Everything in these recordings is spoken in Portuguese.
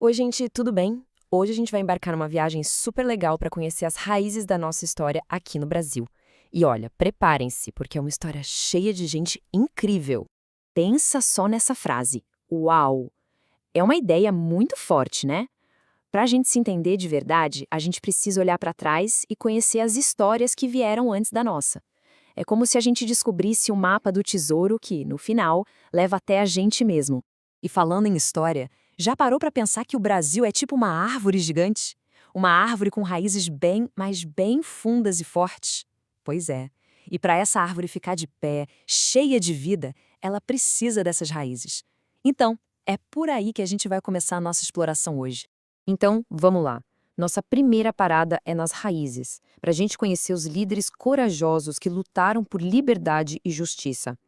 Oi, gente, tudo bem? Hoje a gente vai embarcar numa viagem super legal para conhecer as raízes da nossa história aqui no Brasil. E olha, preparem-se, porque é uma história cheia de gente incrível. Pensa só nessa frase. Uau! É uma ideia muito forte, né? Para a gente se entender de verdade, a gente precisa olhar para trás e conhecer as histórias que vieram antes da nossa. É como se a gente descobrisse o mapa do tesouro que, no final, leva até a gente mesmo. E falando em história, já parou para pensar que o Brasil é tipo uma árvore gigante? Uma árvore com raízes bem, mas bem fundas e fortes? Pois é. E para essa árvore ficar de pé, cheia de vida, ela precisa dessas raízes. Então, é por aí que a gente vai começar a nossa exploração hoje. Então, vamos lá. Nossa primeira parada é nas raízes, para a gente conhecer os líderes corajosos que lutaram por liberdade e justiça.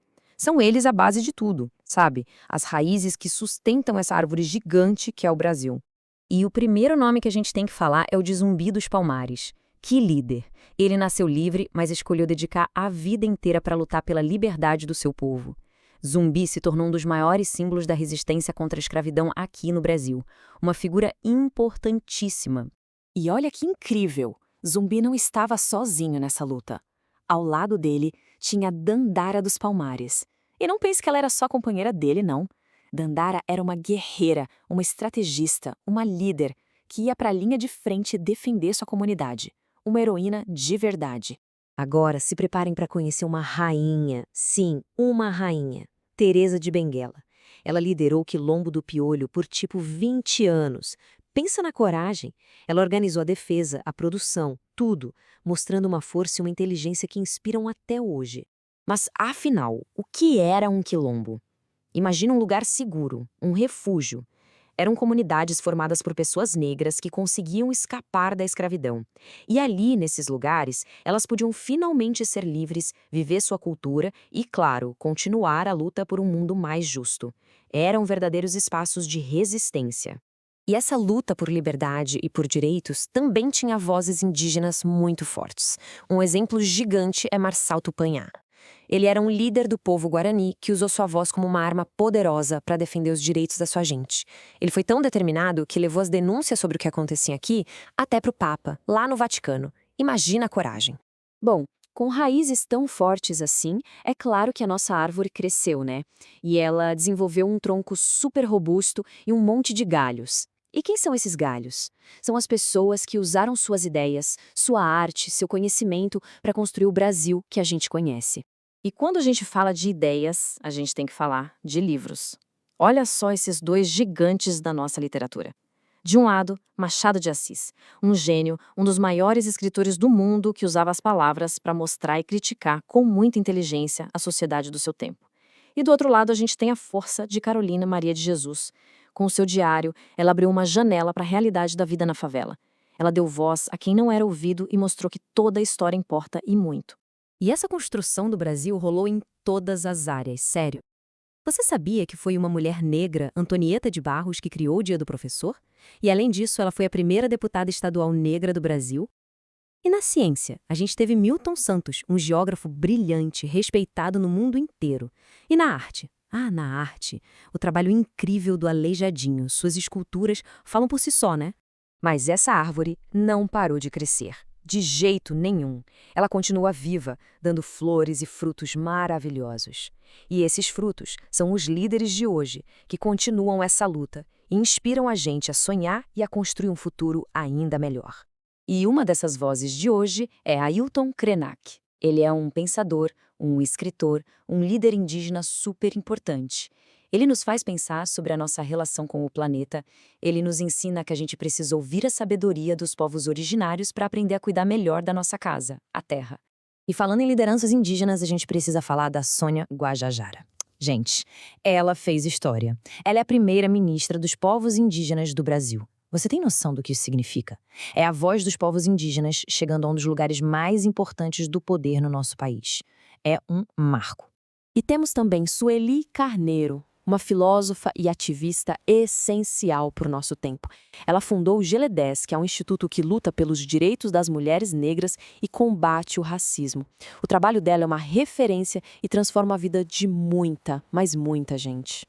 São eles a base de tudo, sabe? As raízes que sustentam essa árvore gigante que é o Brasil. E o primeiro nome que a gente tem que falar é o de Zumbi dos Palmares. Que líder! Ele nasceu livre, mas escolheu dedicar a vida inteira para lutar pela liberdade do seu povo. Zumbi se tornou um dos maiores símbolos da resistência contra a escravidão aqui no Brasil. Uma figura importantíssima. E olha que incrível! Zumbi não estava sozinho nessa luta. Ao lado dele tinha Dandara dos Palmares. E não pense que ela era só companheira dele, não. Dandara era uma guerreira, uma estrategista, uma líder que ia para a linha de frente defender sua comunidade. Uma heroína de verdade. Agora se preparem para conhecer uma rainha. Sim, uma rainha. Teresa de Benguela. Ela liderou o Quilombo do Piolho por tipo 20 anos. Pensa na coragem. Ela organizou a defesa, a produção, tudo, mostrando uma força e uma inteligência que inspiram até hoje. Mas afinal, o que era um quilombo? Imagina um lugar seguro, um refúgio. Eram comunidades formadas por pessoas negras que conseguiam escapar da escravidão. E ali, nesses lugares, elas podiam finalmente ser livres, viver sua cultura e, claro, continuar a luta por um mundo mais justo. Eram verdadeiros espaços de resistência. E essa luta por liberdade e por direitos também tinha vozes indígenas muito fortes. Um exemplo gigante é Marçal Tupinambá. Ele era um líder do povo guarani que usou sua voz como uma arma poderosa para defender os direitos da sua gente. Ele foi tão determinado que levou as denúncias sobre o que acontecia aqui até para o Papa, lá no Vaticano. Imagina a coragem. Bom, com raízes tão fortes assim, é claro que a nossa árvore cresceu, né? E ela desenvolveu um tronco super robusto e um monte de galhos. E quem são esses galhos? São as pessoas que usaram suas ideias, sua arte, seu conhecimento para construir o Brasil que a gente conhece. E quando a gente fala de ideias, a gente tem que falar de livros. Olha só esses dois gigantes da nossa literatura. De um lado, Machado de Assis, um gênio, um dos maiores escritores do mundo que usava as palavras para mostrar e criticar com muita inteligência a sociedade do seu tempo. E do outro lado, a gente tem a força de Carolina Maria de Jesus. Com o seu diário, ela abriu uma janela para a realidade da vida na favela. Ela deu voz a quem não era ouvido e mostrou que toda a história importa e muito. E essa construção do Brasil rolou em todas as áreas, sério. Você sabia que foi uma mulher negra, Antonieta de Barros, que criou o Dia do Professor? E além disso, ela foi a primeira deputada estadual negra do Brasil? E na ciência, a gente teve Milton Santos, um geógrafo brilhante, respeitado no mundo inteiro. E na arte? Ah, na arte, o trabalho incrível do Aleijadinho, suas esculturas falam por si só, né? Mas essa árvore não parou de crescer. De jeito nenhum. Ela continua viva, dando flores e frutos maravilhosos. E esses frutos são os líderes de hoje, que continuam essa luta e inspiram a gente a sonhar e a construir um futuro ainda melhor. E uma dessas vozes de hoje é Ailton Krenak. Ele é um pensador, um escritor, um líder indígena super importante. Ele nos faz pensar sobre a nossa relação com o planeta. Ele nos ensina que a gente precisa ouvir a sabedoria dos povos originários para aprender a cuidar melhor da nossa casa, a terra. E falando em lideranças indígenas, a gente precisa falar da Sônia Guajajara. Gente, ela fez história. Ela é a primeira ministra dos povos indígenas do Brasil. Você tem noção do que isso significa? É a voz dos povos indígenas chegando a um dos lugares mais importantes do poder no nosso país. É um marco. E temos também Sueli Carneiro, uma filósofa e ativista essencial para o nosso tempo. Ela fundou o GLE10, que é um instituto que luta pelos direitos das mulheres negras e combate o racismo. O trabalho dela é uma referência e transforma a vida de muita, mas muita gente.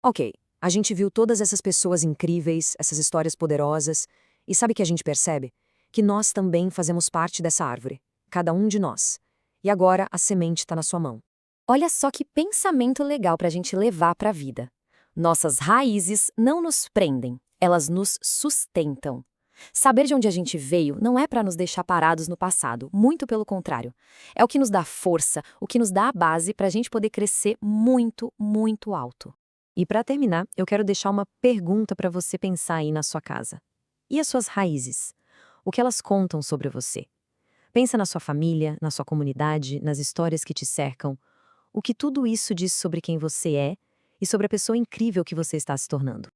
Ok, A gente viu todas essas pessoas incríveis, essas histórias poderosas, e sabe o que a gente percebe? Que nós também fazemos parte dessa árvore, cada um de nós. E agora a semente está na sua mão. Olha só que pensamento legal para a gente levar para a vida. Nossas raízes não nos prendem, elas nos sustentam. Saber de onde a gente veio não é para nos deixar parados no passado, muito pelo contrário. É o que nos dá força, o que nos dá a base para a gente poder crescer muito, muito alto. E para terminar, eu quero deixar uma pergunta para você pensar aí na sua casa. E as suas raízes? O que elas contam sobre você? Pensa na sua família, na sua comunidade, nas histórias que te cercam. O que tudo isso diz sobre quem você é e sobre a pessoa incrível que você está se tornando.